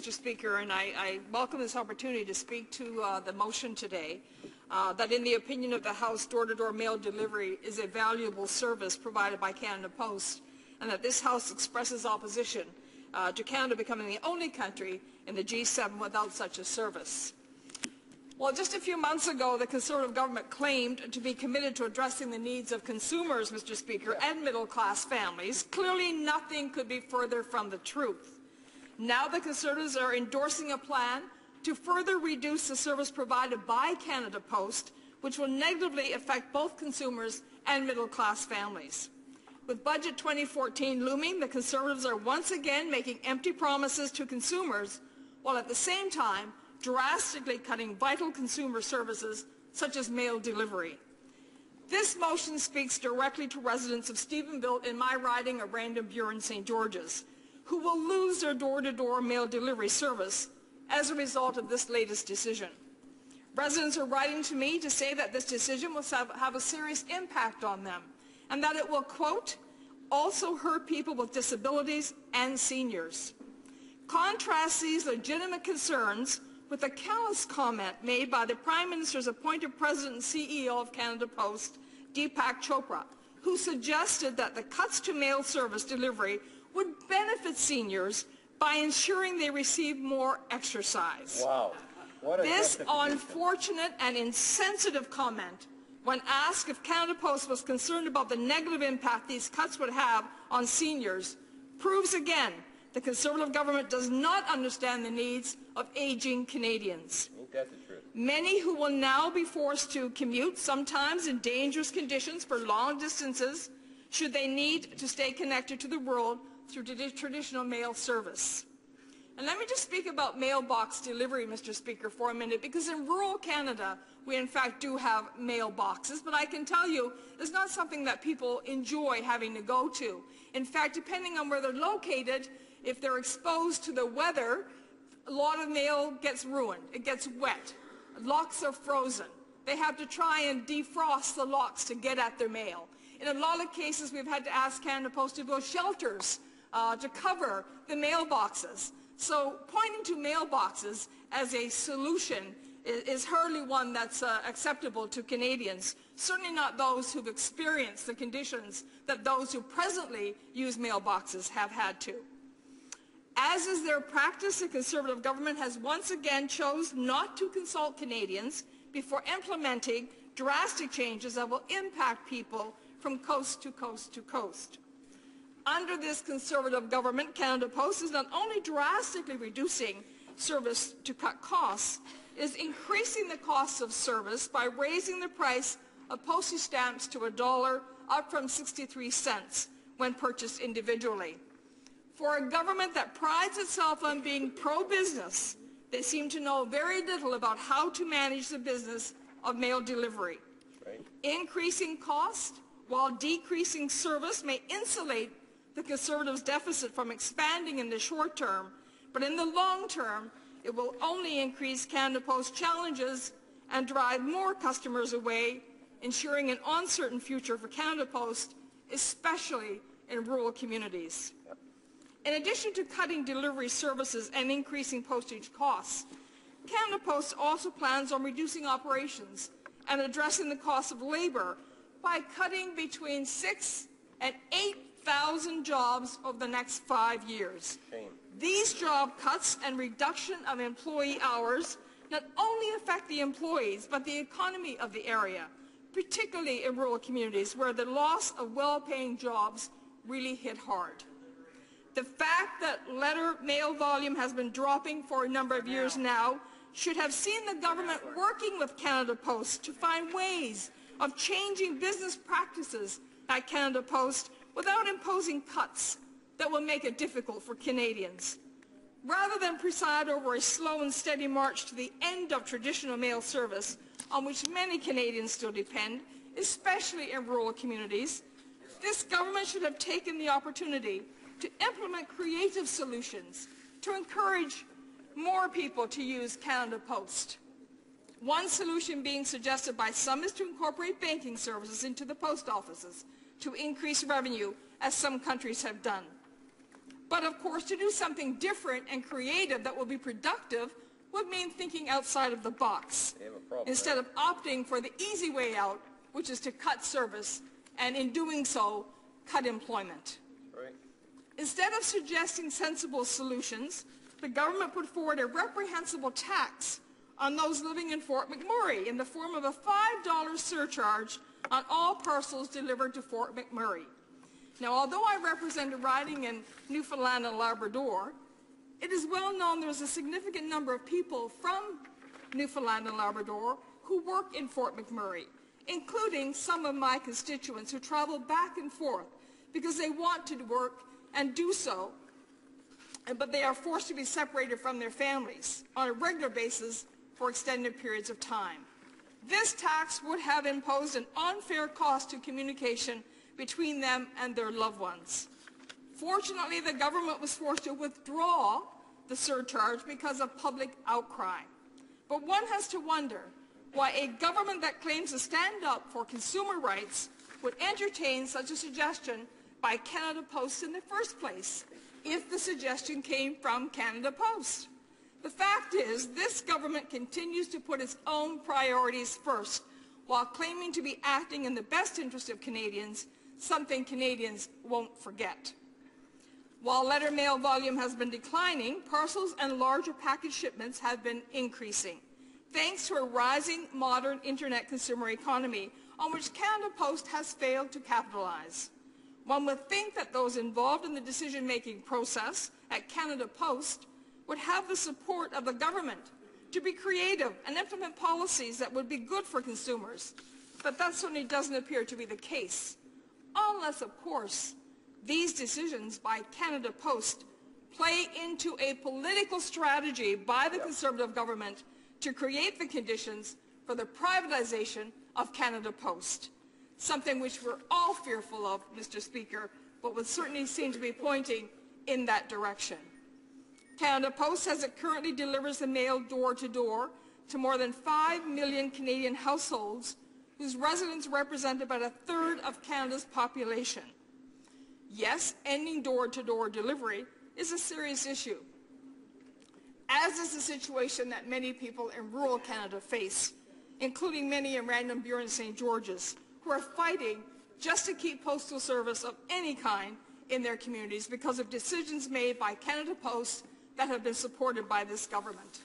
Mr. Speaker, and I welcome this opportunity to speak to the motion today that in the opinion of the House, door-to-door mail delivery is a valuable service provided by Canada Post, and that this House expresses opposition to Canada becoming the only country in the G7 without such a service. Well, just a few months ago, the Conservative government claimed to be committed to addressing the needs of consumers, Mr. Speaker, and middle-class families. Clearly, nothing could be further from the truth. Now the Conservatives are endorsing a plan to further reduce the service provided by Canada Post, which will negatively affect both consumers and middle-class families. With Budget 2014 looming, the Conservatives are once again making empty promises to consumers, while at the same time drastically cutting vital consumer services such as mail delivery. This motion speaks directly to residents of Stephenville in my riding of Brandon-Buren St. George's, who will lose their door-to-door mail delivery service as a result of this latest decision. Residents are writing to me to say that this decision will have a serious impact on them, and that it will, quote, also hurt people with disabilities and seniors. Contrast these legitimate concerns with a callous comment made by the Prime Minister's appointed President and CEO of Canada Post, Deepak Chopra, who suggested that the cuts to mail service delivery would benefit seniors by ensuring they receive more exercise. Wow. This unfortunate and insensitive comment, when asked if Canada Post was concerned about the negative impact these cuts would have on seniors, proves again the Conservative government does not understand the needs of aging Canadians. Ain't that the truth? Many who will now be forced to commute, sometimes in dangerous conditions for long distances, should they need to stay connected to the world through traditional mail service. And let me just speak about mailbox delivery, Mr. Speaker, for a minute, because in rural Canada, we in fact do have mailboxes, but I can tell you it's not something that people enjoy having to go to. In fact, depending on where they're located, if they're exposed to the weather, a lot of mail gets ruined. It gets wet. Locks are frozen. They have to try and defrost the locks to get at their mail. In a lot of cases, we've had to ask Canada Post to build shelters to cover the mailboxes. So pointing to mailboxes as a solution is hardly one that's acceptable to Canadians, certainly not those who've experienced the conditions that those who presently use mailboxes have had to. As is their practice, the Conservative government has once again chosen not to consult Canadians before implementing drastic changes that will impact people from coast to coast to coast. Under this Conservative government, Canada Post is not only drastically reducing service to cut costs, it is increasing the cost of service by raising the price of postage stamps to $1, up from 63 cents when purchased individually. For a government that prides itself on being pro-business, they seem to know very little about how to manage the business of mail delivery. Right. Increasing cost while decreasing service may insulate the Conservatives' deficit from expanding in the short term, but in the long term, it will only increase Canada Post's challenges and drive more customers away, ensuring an uncertain future for Canada Post, especially in rural communities. Yep. In addition to cutting delivery services and increasing postage costs, Canada Post also plans on reducing operations and addressing the cost of labor by cutting between 6,000 and 8,000 jobs over the next 5 years. Shame. These job cuts and reduction of employee hours not only affect the employees, but the economy of the area, particularly in rural communities where the loss of well-paying jobs really hit hard. The fact that letter mail volume has been dropping for a number of years now should have seen the government working with Canada Post to find ways of changing business practices at Canada Post without imposing cuts that will make it difficult for Canadians. Rather than preside over a slow and steady march to the end of traditional mail service, on which many Canadians still depend, especially in rural communities, this government should have taken the opportunity to implement creative solutions to encourage more people to use Canada Post. One solution being suggested by some is to incorporate banking services into the post offices to increase revenue, as some countries have done. But of course, to do something different and creative that will be productive would mean thinking outside of the box, instead of opting for the easy way out, which is to cut service, and in doing so, cut employment. Right. Instead of suggesting sensible solutions, the government put forward a reprehensible tax on those living in Fort McMurray in the form of a $5 surcharge on all parcels delivered to Fort McMurray. Now, although I represent a riding in Newfoundland and Labrador, it is well known there is a significant number of people from Newfoundland and Labrador who work in Fort McMurray, including some of my constituents who travel back and forth because they want to work and do so, but they are forced to be separated from their families on a regular basis for extended periods of time. This tax would have imposed an unfair cost to communication between them and their loved ones. Fortunately, the government was forced to withdraw the surcharge because of public outcry. But one has to wonder why a government that claims to stand up for consumer rights would entertain such a suggestion by Canada Post in the first place, if the suggestion came from Canada Post. The fact is, this government continues to put its own priorities first, while claiming to be acting in the best interest of Canadians, something Canadians won't forget. While letter mail volume has been declining, parcels and larger package shipments have been increasing, thanks to a rising modern internet consumer economy on which Canada Post has failed to capitalize. One would think that those involved in the decision-making process at Canada Post would have the support of the government to be creative and implement policies that would be good for consumers, but that certainly doesn't appear to be the case, unless, of course, these decisions by Canada Post play into a political strategy by the Conservative government to create the conditions for the privatization of Canada Post, something which we're all fearful of, Mr. Speaker, but would certainly seem to be pointing in that direction. Canada Post, as it currently delivers the mail door-to-door to more than 5 million Canadian households, whose residents represent about a third of Canada's population. Yes, ending door-to-door delivery is a serious issue, as is the situation that many people in rural Canada face, including many in Random Buren and St. George's, who are fighting just to keep postal service of any kind in their communities because of decisions made by Canada Post that have been supported by this government.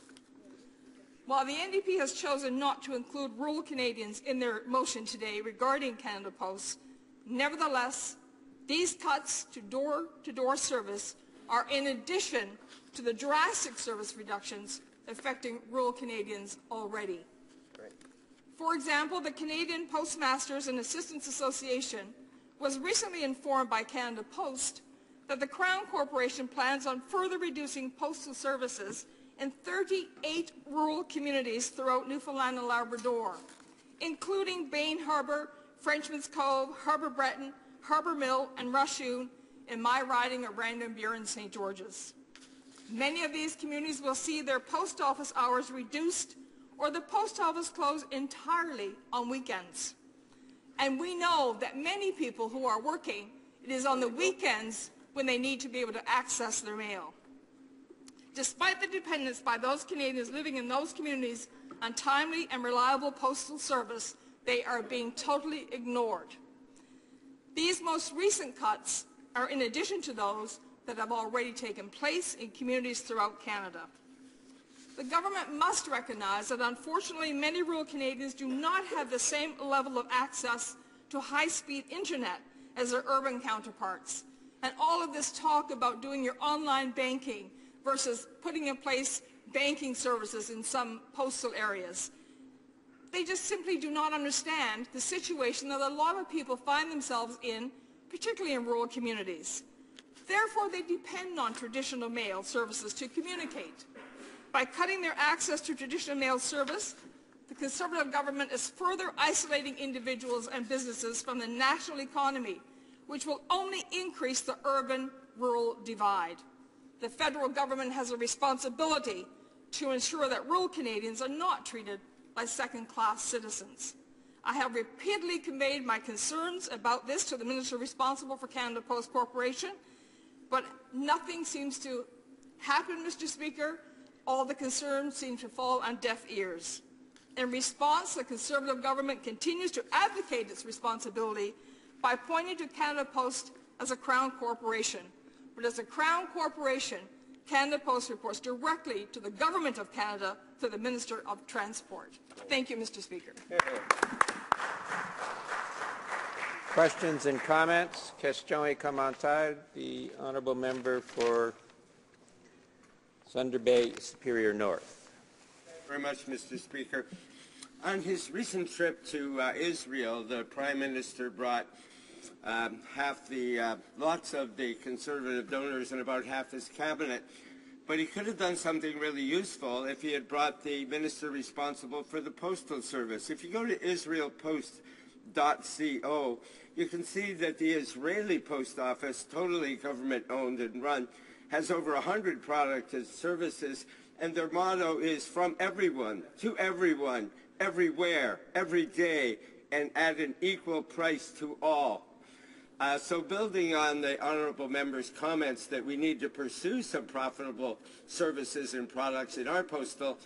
While the NDP has chosen not to include rural Canadians in their motion today regarding Canada Post, nevertheless, these cuts to door-to-door service are in addition to the drastic service reductions affecting rural Canadians already. Right. For example, the Canadian Postmasters and Assistants Association was recently informed by Canada Post that the Crown Corporation plans on further reducing postal services in 38 rural communities throughout Newfoundland and Labrador, including Bain Harbour, Frenchman's Cove, Harbour Breton, Harbour Mill, and Rushoon in my riding of Random Buren and St. George's. Many of these communities will see their post office hours reduced or the post office closed entirely on weekends. And we know that many people who are working, it is on the weekends when they need to be able to access their mail. Despite the dependence by those Canadians living in those communities on timely and reliable postal service, they are being totally ignored. These most recent cuts are in addition to those that have already taken place in communities throughout Canada. The government must recognize that unfortunately many rural Canadians do not have the same level of access to high-speed internet as their urban counterparts. And all of this talk about doing your online banking versus putting in place banking services in some postal areas, they just simply do not understand the situation that a lot of people find themselves in, particularly in rural communities. Therefore, they depend on traditional mail services to communicate. By cutting their access to traditional mail service, the Conservative government is further isolating individuals and businesses from the national economy, which will only increase the urban-rural divide. The federal government has a responsibility to ensure that rural Canadians are not treated like second-class citizens. I have repeatedly conveyed my concerns about this to the Minister responsible for Canada Post Corporation, But nothing seems to happen, Mr. Speaker. All the concerns seem to fall on deaf ears. In response, the Conservative government continues to abdicate its responsibility by pointing to Canada Post as a Crown corporation. But as a Crown corporation, Canada Post reports directly to the Government of Canada through the Minister of Transport. Thank you, Mr. Speaker. Questions and comments? Question et commentaires. The honourable member for Thunder Bay Superior North. Thank you very much, Mr. Speaker. On his recent trip to Israel, the Prime Minister brought lots of the Conservative donors and about half his cabinet. But he could have done something really useful if he had brought the minister responsible for the Postal Service. If you go to israelpost.co, you can see that the Israeli post office, totally government-owned and run, has over 100 products and services, and their motto is from everyone, to everyone, everywhere, every day, and at an equal price to all. So building on the honourable member's comments that we need to pursue some profitable services and products in our postal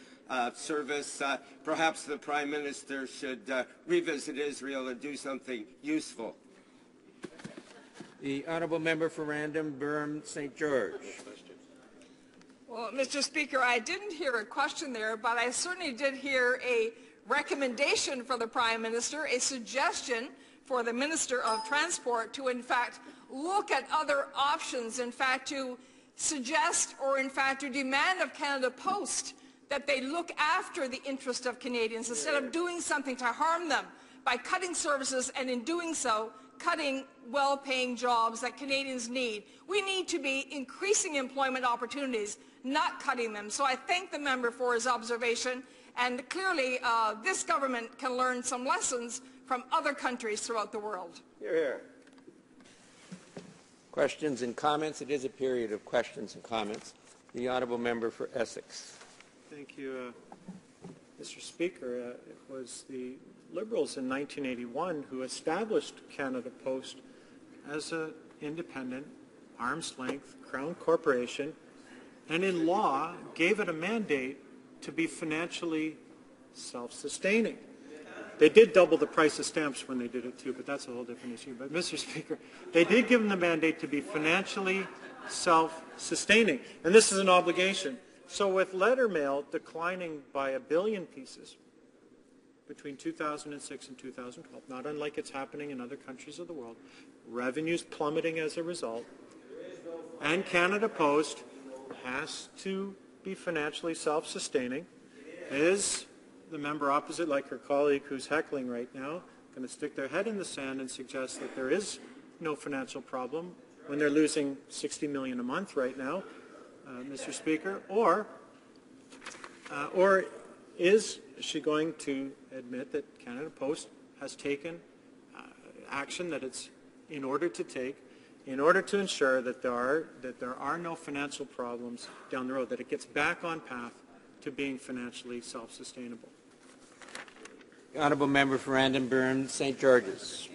service, perhaps the Prime Minister should revisit Israel and do something useful. The honourable member for Random, Burn, St. George. Well, Mr. Speaker, I didn't hear a question there, but I certainly did hear a recommendation for the Prime Minister, a suggestion for the Minister of Transport to, in fact, look at other options, in fact, to suggest or, in fact, to demand of Canada Post that they look after the interest of Canadians instead of doing something to harm them by cutting services and, in doing so, cutting well-paying jobs that Canadians need. We need to be increasing employment opportunities, not cutting them. So I thank the member for his observation, and clearly this government can learn some lessons from other countries throughout the world. Hear, hear. Questions and comments? It is a period of questions and comments. The honourable member for Essex. Thank you, Mr. Speaker. It was the Liberals in 1981 who established Canada Post as an independent, arm's-length Crown corporation, and in law gave it a mandate to be financially self-sustaining. They did double the price of stamps when they did it too, but that's a whole different issue. But Mr. Speaker, they did give them the mandate to be financially self-sustaining, and this is an obligation. So with letter mail declining by 1 billion pieces between 2006 and 2012, not unlike it's happening in other countries of the world, revenues plummeting as a result, and Canada Post has to be financially self-sustaining. Is the member opposite, like her colleague who's heckling right now, going to stick their head in the sand and suggest that there is no financial problem when they're losing $60 million a month right now, Mr. Speaker? Or is she going to admit that Canada Post has taken action that it's in order to take in order to ensure that there are no financial problems down the road, that it gets back on path to being financially self-sustainable? The honourable member for Random, Burn, St. George's.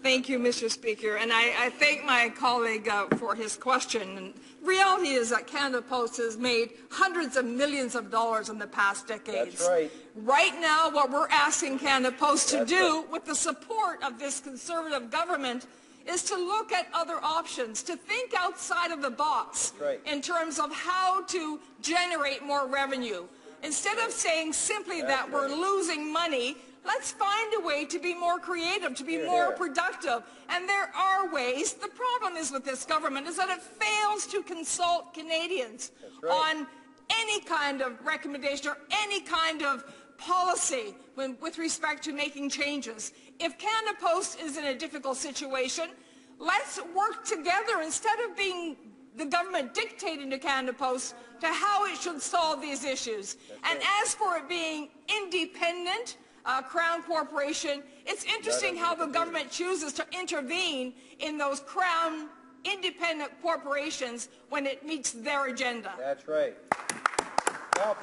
Thank you, Mr. Speaker, and I thank my colleague for his question. And reality is that Canada Post has made hundreds of millions of dollars in the past decades. That's right. Right now, what we're asking Canada Post to do, with the support of this Conservative government, is to look at other options, to think outside of the box in terms of how to generate more revenue. Instead of saying simply that we're losing money, let's find a way to be more creative, to be more productive. And there are ways. The problem is with this government is that it fails to consult Canadians on any kind of recommendation or any kind of policy with respect to making changes. If Canada Post is in a difficult situation, let's work together instead of being the government dictating to Canada Post to how it should solve these issues. And as for it being independent, Crown Corporation, it's interesting how the government chooses to intervene in those Crown independent corporations when it meets their agenda. That's right. Well,